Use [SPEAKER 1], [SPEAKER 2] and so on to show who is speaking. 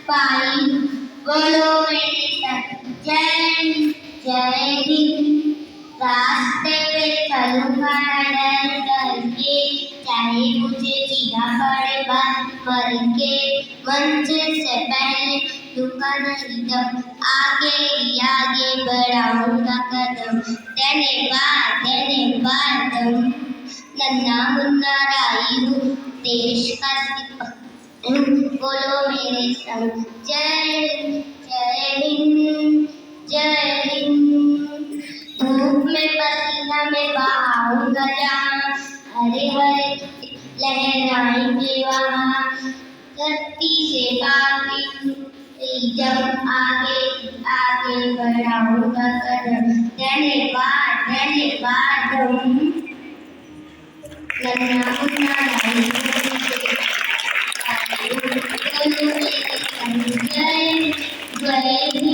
[SPEAKER 1] पाई। बोलो मेरे संग जय जय हिंद। रास्ते पे चलूंगा डर करके, चाहे मुझे जीना पड़े मर के। मंजिल से पहले रुका नहीं जब, आगे ही आगे बढ़ाऊंगा कदम। धन्यवाद तुम। नन्हा मुन्ना राही हूँ, देश का सिपाही हूँ। बोलो मेरे संग जय हिंद जय हिंद। धूप में पसीना में बहाऊंगा जहाँ, हरे हरे लहराएंगे वहाँ। धरती से काफी जब आगे आगे बढ़ाऊंगा कदम। धन्यवाद तुम। नन्हा मुन्ना राही हूँ, बोलो मेरे संग जय हिंद।